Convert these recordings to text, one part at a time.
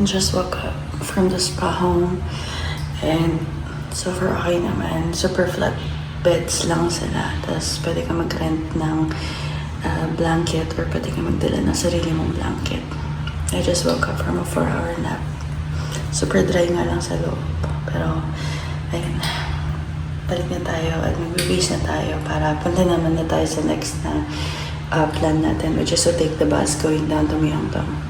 Just woke up from the spa home and so far okay naman. Super flat beds lang sila. Tapos pwede ka mag-rent ng blanket or pwede ka magdala ng sarili mong blanket. I just woke up from a 4-hour nap. Super dry nga lang sa loob. Pero ayun, balik na tayo at mag-base na tayo para punta naman na tayo sa next na plan natin, which is to take the bus going down to Myeongdong.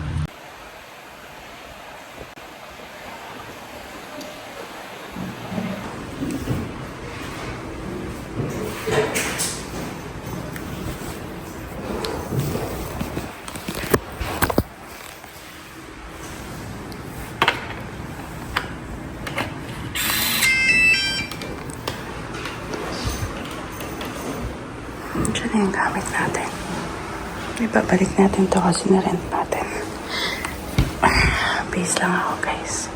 Diyan na yung gamit natin. Ibabalik natin to kasi na-rent natin. Base lang ako, guys.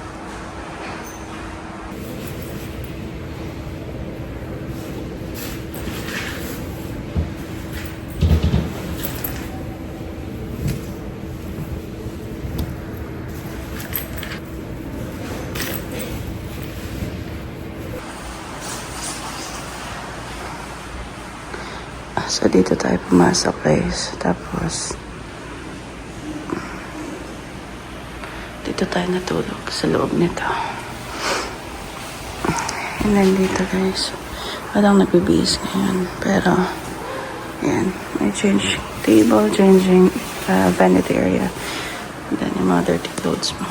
So, dito tayo pumasok, guys. Tapos, dito tayo natulog sa loob nito. And then dito, guys. Walang nagbibihis ngayon. Pero, yan. May change table, changing vanity area. And then, yung mga dirty clothes mo.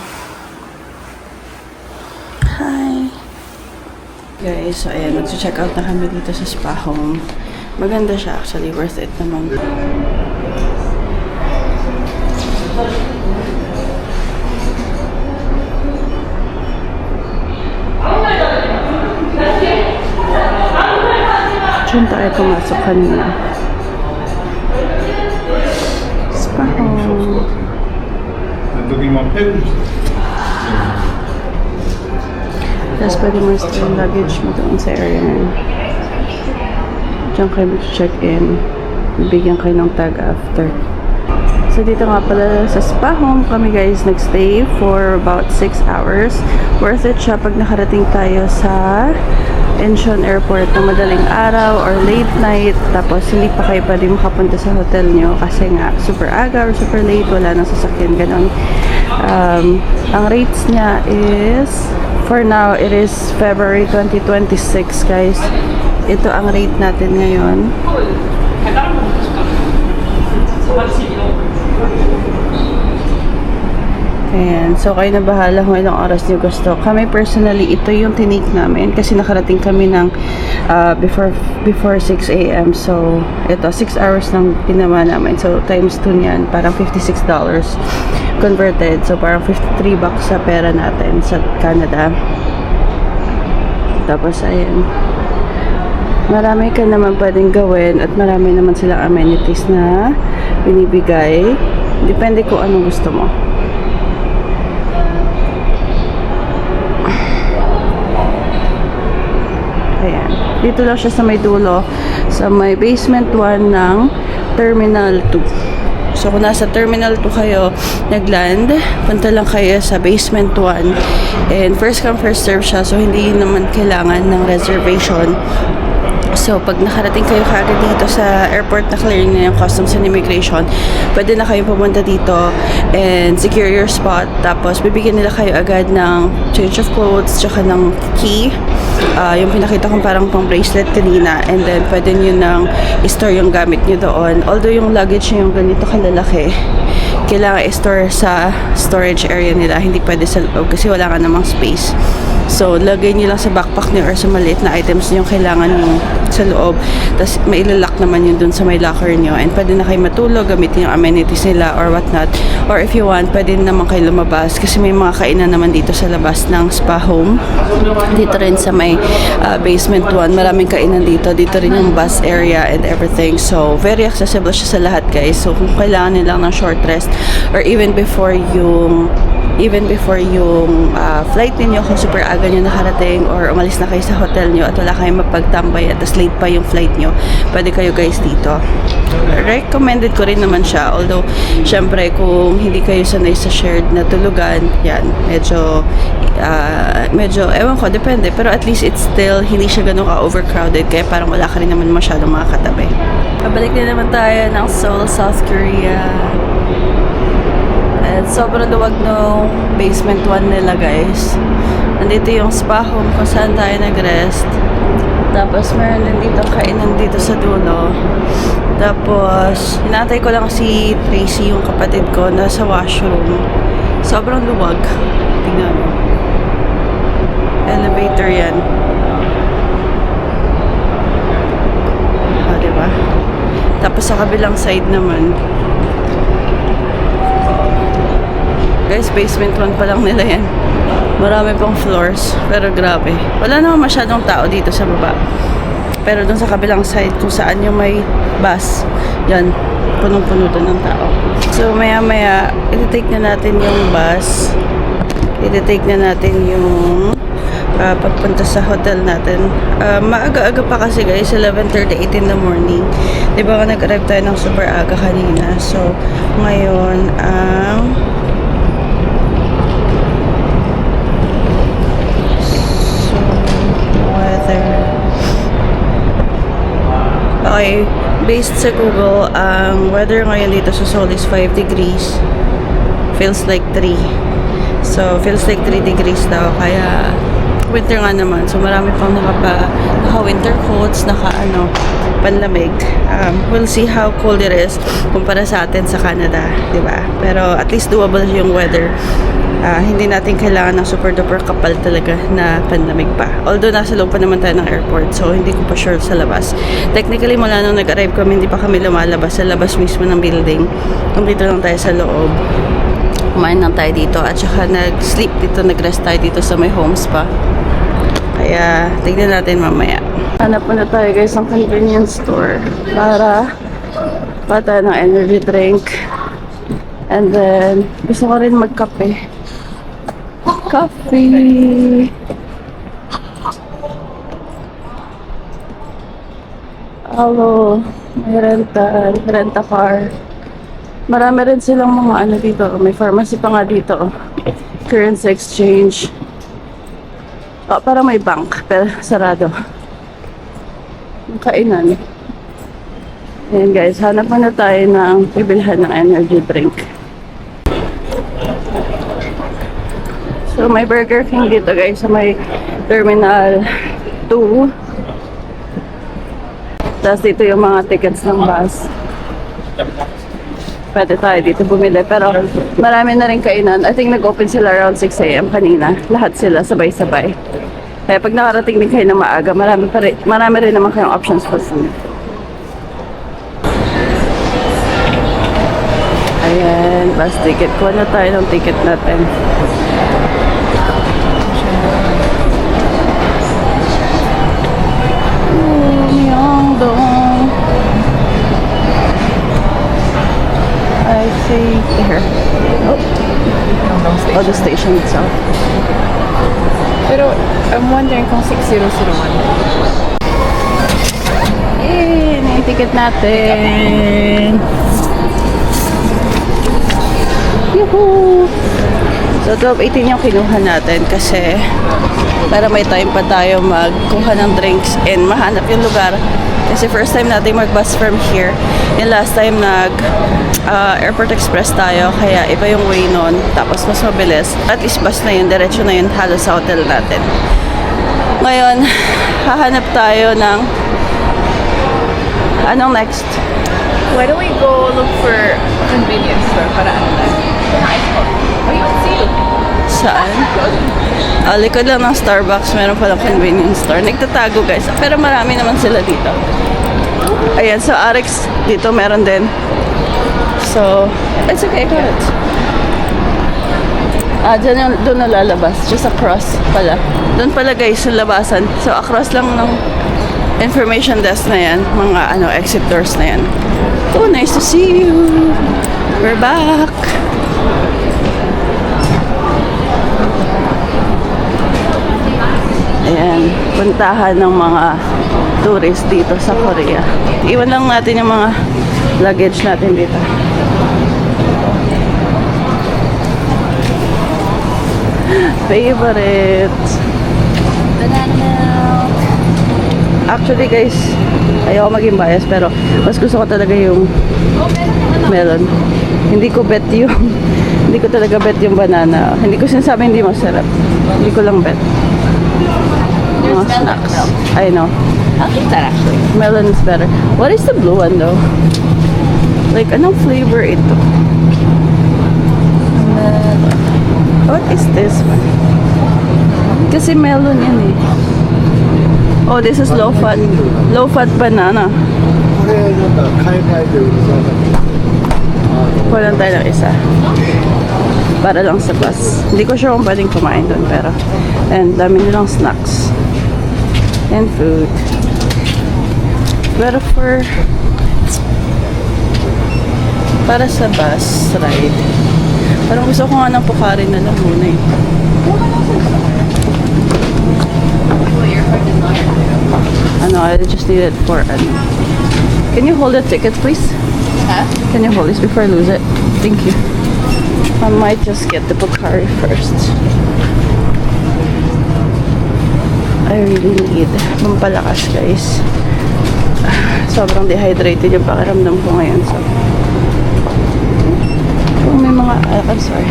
Hi! Guys, so ayan. Nag-check out na kami dito sa spa home. Maganda siya actually, worth it naman. Diyan tayo pumasok kanina. Spa home. Tapos pwede mo store yung luggage mo doon sa area na yun. Diyan kayo mag-check-in. Bibigyan kayo ng tag after. So, dito nga pala sa spa home kami, guys, nag-stay for about 6 hours. Worth it siya pag nakarating tayo sa Incheon Airport na madaling araw or late night. Tapos, hindi pa kayo pwede makapunta sa hotel nyo kasi nga, super aga or super late. Wala nang sasakyan, ganon. Ang rates niya is, for now, it is February 2026, guys. Ito ang rate natin ngayon. Ayan. So, kayo na bahala kung ilang oras niyo gusto. Kami personally, ito yung tinake namin kasi nakarating kami ng before 6 a.m. So, ito, 6 hours lang pinama namin. So, times 2 niyan, parang $56 converted. So, parang $53 sa pera natin sa Canada. Tapos, ayan. Marami ka naman pwedeng gawin at marami naman silang amenities na binibigay. Depende kung anong gusto mo. Ayan. Dito lang siya sa may dulo. Sa may basement 1 ng Terminal 2. So, kung nasa Terminal 2 kayo nagland, punta lang kayo sa basement 1. And first come, first serve siya. So, hindi naman kailangan ng reservation. So, pag nakarating kayo kagad dito sa airport na clear na yung customs and immigration, pwede na kayo pumunta dito and secure your spot. Tapos, bibigyan nila kayo agad ng change of clothes, tsaka ng key. Yung pinakita kong parang pang bracelet kanina. And then, pwede nyo nang i-store yung gamit nyo doon. Although, yung luggage nyo yung ganito kalalaki, kailangan i-store sa storage area nila. Hindi pwede sa loob kasi wala ka namang space. So, lagay nyo lang sa backpack nyo or sa maliit na items nyo yung kailangan nyo sa loob. Tapos, mailalak naman yun dun sa may locker nyo. And pwede na kayo matulog, gamitin yung amenities nila or whatnot. Or if you want, pwede naman kayo lumabas kasi may mga kainan naman dito sa labas ng spa home. Dito rin sa may basement 1, maraming kainan dito. Dito rin yung bus area and everything. So, very accessible siya sa lahat, guys. So, kung kailangan nila ng short rest or even before yung even before yung flight ninyo, kung super aga nyo nakarating or umalis na kayo sa hotel nyo at wala kayong mapagtambay at tas late pa yung flight nyo, pwede kayo guys dito. Recommended ko rin naman siya, although syempre kung hindi kayo sanay sa shared na tulugan, yan, medyo ewan ko, depende, pero at least it's still hindi siya ganun ka-overcrowded kaya parang wala ka rin naman masyadong mga katabi. Pabalik na naman tayo ng Seoul, South Korea. At sobrang luwag nung basement 1 nila guys. Nandito yung spa home kung saan tayo nag-rest. Tapos meron din dito kainan dito sa dulo. Tapos hinatay ko lang si Tracy, yung kapatid ko, nasa washroom. Sobrang luwag. Tingnan mo. Elevator yan. Diba? Tapos sa kabilang side naman, guys, basement 1 pa lang nila yan. Marami pang floors, pero grabe. Wala naman masyadong tao dito sa baba. Pero dun sa kabilang side, kung saan yung may bus, yan, punong-puno doon ng tao. So maya-maya, iti-take na natin yung bus. Iti-take na natin yung papunta sa hotel natin. Maaga-aga pa kasi guys, 11:38 in the morning. Diba ka nag-arrive tayo ng super aga kanina. So, ngayon, weather. Okay, based sa Google, ang weather ngayon dito sa Seoul is 5 degrees. Feels like 3. So, feels like 3 degrees daw. Kaya, winter nga naman. So, marami pang naka-winter coats, panlamig. We'll see how cold it is kumpara sa atin sa Canada, diba? Pero at least doable yung weather. Hindi natin kailangan ng super duper kapal talaga na panlamig pa. Although nasa loob pa naman tayo ng airport, so hindi ko pa sure sa labas. Technically, mula nung nag-arrive kami, hindi pa kami lumalabas sa labas mismo ng building. Nandito lang tayo sa loob. Kumain lang tayo dito at saka nag-sleep dito, nag-rest tayo dito sa may home spa. Kaya, tignan natin mamaya. Hanap na tayo guys ng convenience store para tayo ng energy drink. And then, gusto ko rin magkape. Coffee! Hello, may renta car. Marami rin silang mga dito. May pharmacy pa nga dito. Currency exchange. Parang may bank, pero sarado. Ang kainan. Ayan guys, hanap muna tayo ng bibilhan ng energy drink. So may Burger King dito guys, sa may Terminal 2. Tapos dito yung mga tickets ng bus. Pwede tayo dito bumili, pero marami na rin kainan. I think nag-open sila around 6 AM kanina. Lahat sila sabay-sabay. Kaya pag nakarating din kayo na maaga, marami rin naman kayong options for food. Ayan, bus ticket. Kuha na tayo ng ticket natin. Myeongdong. I think here. Oh, the station itself. Pero, I'm wondering kung 6001. Eh, yung ticket natin. Yuhuu! So, 12:18 yung kinuha natin kasi para may time pa tayo magkuha ng drinks and mahanap yung lugar. Kasi first time natin mag-bus from here. Yung last time Airport Express tayo, kaya iba yung way nun. Tapos mas mabilis. At least bus na yun, diretso na yun halos sa hotel natin. Ngayon, hahanap tayo ng anong next? Why don't we go look for a convenience store para ano lang? Ayun, see you. Saan? Likod lang ng Starbucks, meron palang convenience store. Nagtatago guys, pero marami naman sila dito. Ayan, so Arex dito meron din. So, it's okay, go ahead. Doon na lalabas. Just across pala. Doon pala guys, yung labasan. So, across lang ng information desk na yan. Mga exit doors na yan. Oh, nice to see you. We're back. puntahan ng mga tourist dito sa Korea. Iwan lang natin yung mga luggage natin dito. Favorites. Banana. Actually guys, ayoko maging bias pero mas gusto ko talaga yung melon. Hindi ko bet yung hindi ko talaga bet yung banana. Hindi ko sinasabi hindi masarap. Hindi ko lang bet. Mga snacks. I know. I'll take that actually. Melon is better. What is the blue one though? Like, anong flavor ito? Melon. What is this one? Kasi melon yan eh. Oh, this is low fat. Low fat banana. これなんか海外で売るそうだけど Kuha lang tayo ng isa. Para lang sa bus. Hindi ko sure kung pwedeng kumain doon pero. And dami nilang snacks. And food. Pero para sa bus ride. Parang gusto ko nga ng Pocari na lang muna eh. Well, your card is not Ano, I just need it for ano. Can you hold the ticket please? Huh? Can you hold this before I lose it? Thank you. I might just get the Pocari first. I really need pampalakas guys. Sobrang dehydrated yung pakiramdam ko ngayon. So, kung may mga I'm sorry.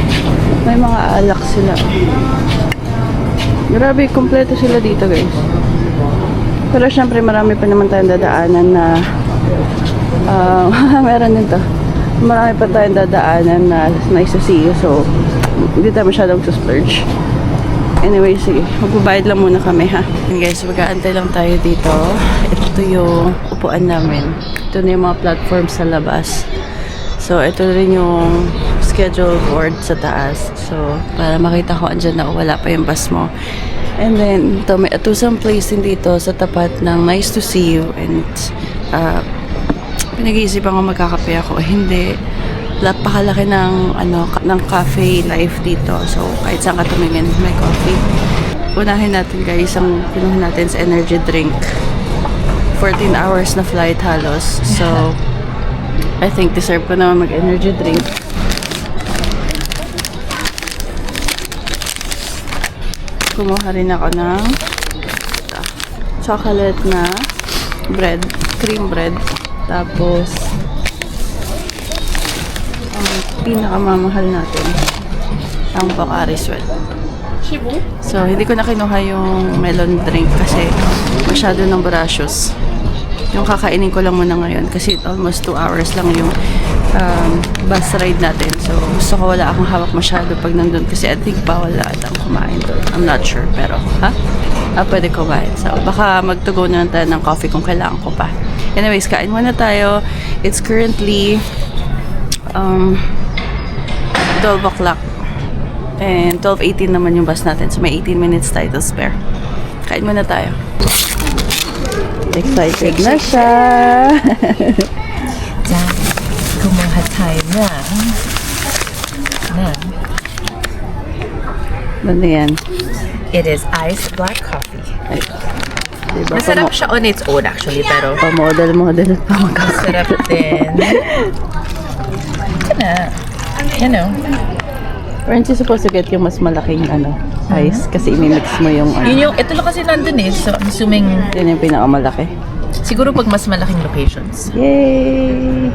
May mga alak sila. Grabe, kompleto sila dito guys. Pero syempre marami pa naman tayong dadaanan na meron din to. Marami pa tayong dadaanan na nice to see you. So, hindi tayo masyadong splurge. Anyway, sige. Magbabayad lang muna kami, ha? And guys, mag-aantay lang tayo dito. Ito yung upuan namin. Ito na yung mga platforms sa labas. So, ito rin yung schedule board sa taas. So, para makita ko andyan na wala pa yung bus mo. And then, ito, may atusang place din dito sa tapat ng nice to see you. And, pinag-iisipan ko magkakape ako. Hindi. Pakalaki ng, ng cafe life dito. So, kahit saan ka tumingin, may coffee. Unahin natin guys, ang pinuhin natin sa energy drink. 14 hours na flight halos. So, I think deserve ko naman mag-energy drink. Kumuha rin ako ng chocolate na bread, cream bread. Tapos, ang pinakamamahal natin, ang Pocari Sweat. So, hindi ko na kinuha yung melon drink kasi masyado ng bracious. Yung kakainin ko lang muna ngayon kasi almost 2 hours lang yung bus ride natin. So, gusto ko wala akong hawak masyado pag nandun kasi I think bawal atang kumain doon. I'm not sure, pero pwede kumain. So, baka magtugo na lang tayo ng coffee kung kailangan ko pa. Anyways, kain muna tayo. It's currently 12 o'clock. And 12:18 naman yung bus natin. So, may 18 minutes tayo to spare. Kain muna tayo. Excited na siya. Diyan, kumuha tayo ng Ano yan? it is iced black coffee. Ay, diba? Masarap siya on its own actually, pero Pa-model pa magkakaroon. masarap din. You know. Aren't you supposed to get yung mas malaking size? Kasi imimix mo yung Ito lang kasi nandun eh. So, I'm assuming, yun yung pinakamalaki. siguro pag mas malaking locations. Yay!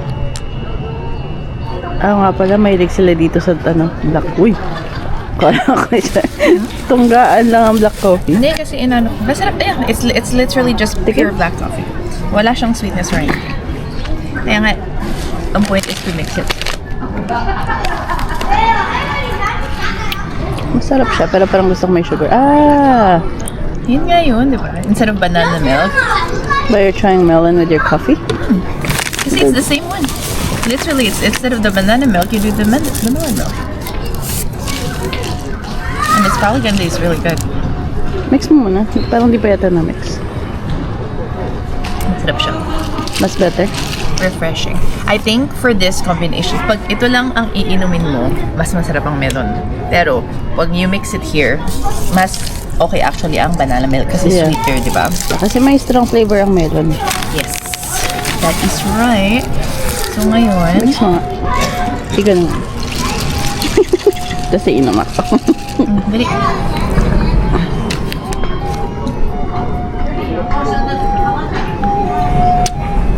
Nga pala, mahilig sila dito sa black. Uy! Kala ko siya. Tunggaan lang ang black coffee. Hindi kasi masarap yan. It's literally just pure black coffee. Wala siyang sweetness or anything. Kaya nga, ang point is to mix it. Masarap siya, pero parang gusto ko may sugar. Yun nga yun, di ba? Instead of banana milk. But you're trying melon with your coffee? Kasi it's the same one. Literally, it's instead of the banana milk, you do the vanilla milk. And it's probably gonna taste really good. Mix mo muna. Parang di pa yata na-mix. Masarap siya. Mas better. Refreshing. I think for this combination, pag ito lang ang iinumin mo, mas masarap ang melon. Pero, pag you mix it here, mas okay actually ang banana milk kasi Yeah. sweeter, di ba? Kasi may strong flavor ang melon. Yes. That is right. So ngayon, Mix mo nga. Tiga naman. Kasi inamak ako. dali.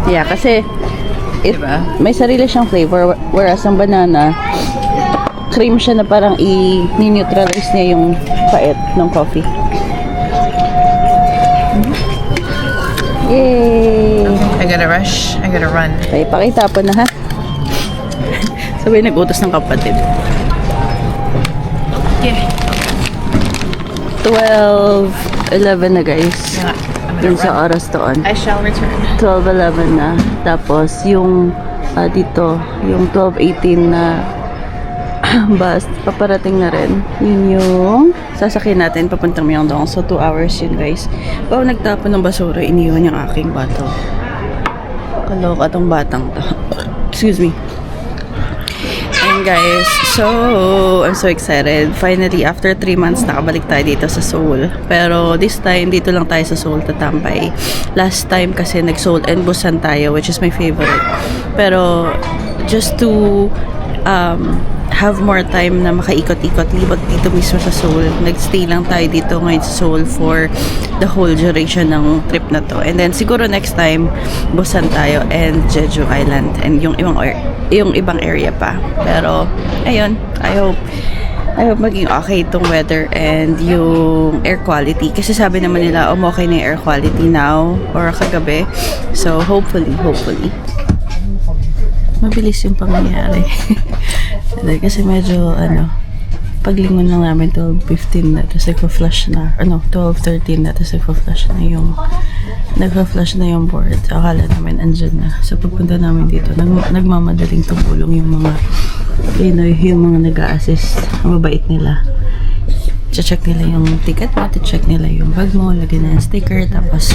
Yeah, kasi Diba? may sarili siyang flavor, whereas ang banana cream siya na parang i-neutralize niya yung pait ng coffee. Yay! I gotta rush. I gotta run. Ay, pakita po na ha. Sabay nag-utos ng kapatid. Yeah. 12:11 na guys. Yeah. I'm Dun gonna sa run. oras doon. I shall return. 12:11 na. Tapos yung dito, yung 12:18 na bus, paparating na rin. Yun yung sasakyan natin papuntang Myeongdong. So 2 hours yun guys. Bawa nagtapon ng basura, iniwan yung aking bottle. Kaloka tong batang to. Excuse me. And guys, so I'm so excited. Finally, after 3 months, nakabalik tayo dito sa Seoul. Pero this time, dito lang tayo sa Seoul tatambay. Last time kasi nag-Seoul and Busan tayo, which is my favorite. Pero just to have more time na makaikot-ikot, libot dito mismo sa Seoul. Nag-stay lang tayo dito ngayon sa Seoul for the whole duration ng trip na to. And then siguro next time, Busan tayo and Jeju Island and yung ibang area pa. Pero ayun, I hope maging okay itong weather and yung air quality. Kasi sabi naman nila, okay na yung air quality now or kagabi. So hopefully. Mabilis yung pangyayari. Kasi medyo, paglingon lang namin 12:15 na, tapos nagpa-flush na, 12:13 na, tapos nagpa-flush na yung board. Akala namin andyan na. So pagpunta namin dito, nagmamadaling tumulong yung mga, yung mga nag-a-assist. Ang mabait nila. Check nila yung ticket mo, check nila yung bag mo, lagyan na yung sticker, tapos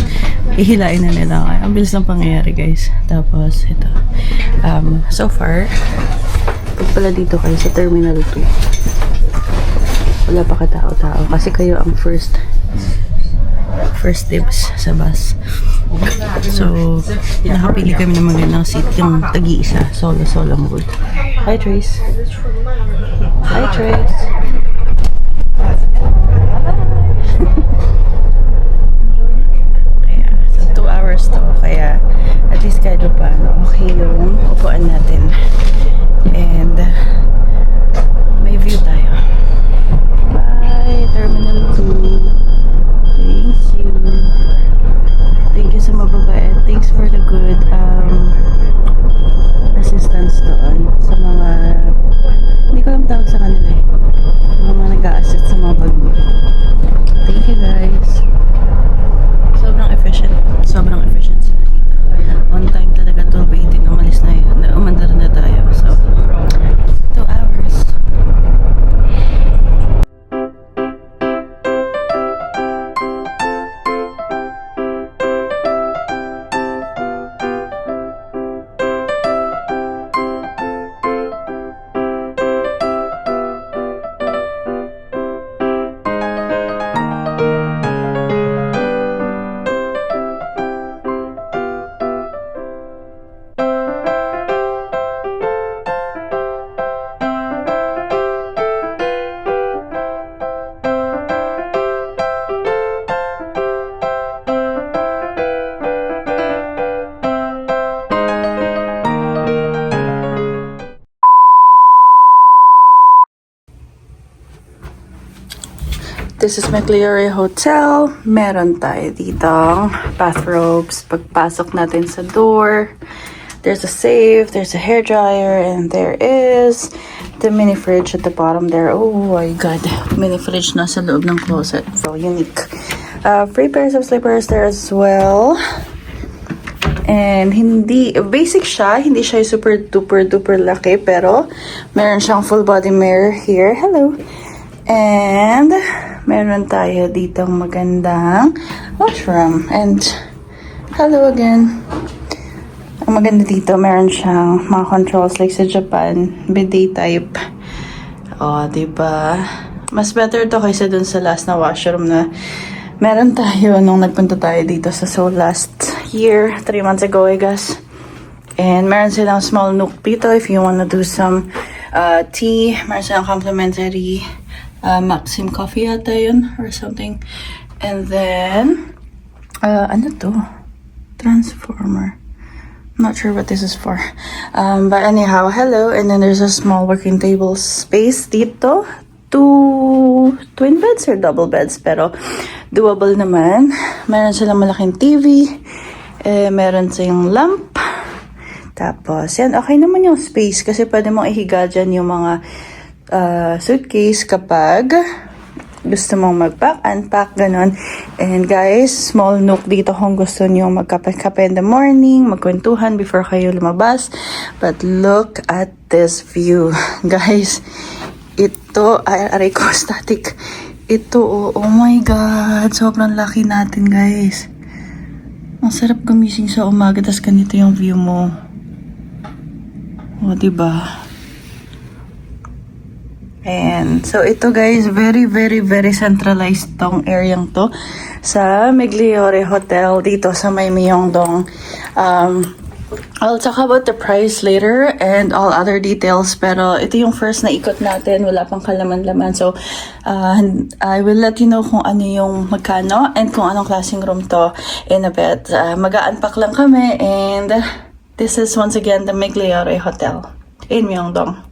ihilain na nila. Ang bilis ng pangyayari guys. Tapos ito, so far, pag pala dito kayo sa Terminal 2, wala pa katao-tao kasi kayo ang first dibs sa bus. So, nakapili kami ng magandang seat, yung tagi-isa, solo mode. Hi Trace. Hi Trace. Ayan, so 2 hours to, kaya at least kahit pa okay yung upuan natin. And may view tayo. Bye, Terminal 2. Thank you sa mababait. Thanks for the good assistance doon sa mga, hindi ko alam tawag sa kanila eh, mga nag-a-assist sa mga bag mo. Thank you guys. Sobrang efficient sila dito. On time talaga, 12:18 umalis na yun. Umandar na tayo. So 2 hours. This is McLeary Hotel. Meron tayo dito bathrobes. Pagpasok natin sa door, there's a safe, there's a hairdryer, and there is the mini fridge at the bottom there. Oh my god, mini fridge na sa loob ng closet. So unique. Free pairs of slippers there as well. And basic siya, hindi siya super duper laki, pero meron siyang full body mirror here. Hello. And meron tayo ditong magandang washroom. And hello again. Ang maganda dito, meron siyang mga controls like sa Japan, bidet type. O, diba? Mas better to kaysa dun sa last na washroom na meron tayo nung nagpunta tayo dito sa Seoul last year, 3 months ago, I guess. And meron silang small nook dito if you wanna do some tea. Meron silang complimentary Maxim coffee yata yun or something. And then, ano to? Transformer. Not sure what this is for. But anyhow, hello. And then there's a small working table space dito. 2 twin beds or double beds, pero doable naman. Meron silang malaking TV. Meron silang lamp. Tapos, yan, okay naman yung space kasi pwede mong ihiga dyan yung mga suitcase kapag gusto mong mag-pack, unpack, ganun. And guys, small nook dito kung gusto nyo magkape-kape in the morning, magkwentuhan before kayo lumabas. But look at this view. Guys, ito, aray ko, static. Ito, oh my God, sobrang laki natin, guys. Ang sarap gumising sa umaga, tas ganito yung view mo. O, diba? And so ito guys, very, very, very centralized tong areang to sa Migliore Hotel dito sa may Myeongdong. I'll talk about the price later and all other details, pero ito yung first na ikot natin, wala pang kalaman-laman. So, I will let you know kung ano yung magkano and kung anong klaseng room to in a bit. Mag-a-unpack lang kami and this is once again the Migliore Hotel in Myeongdong.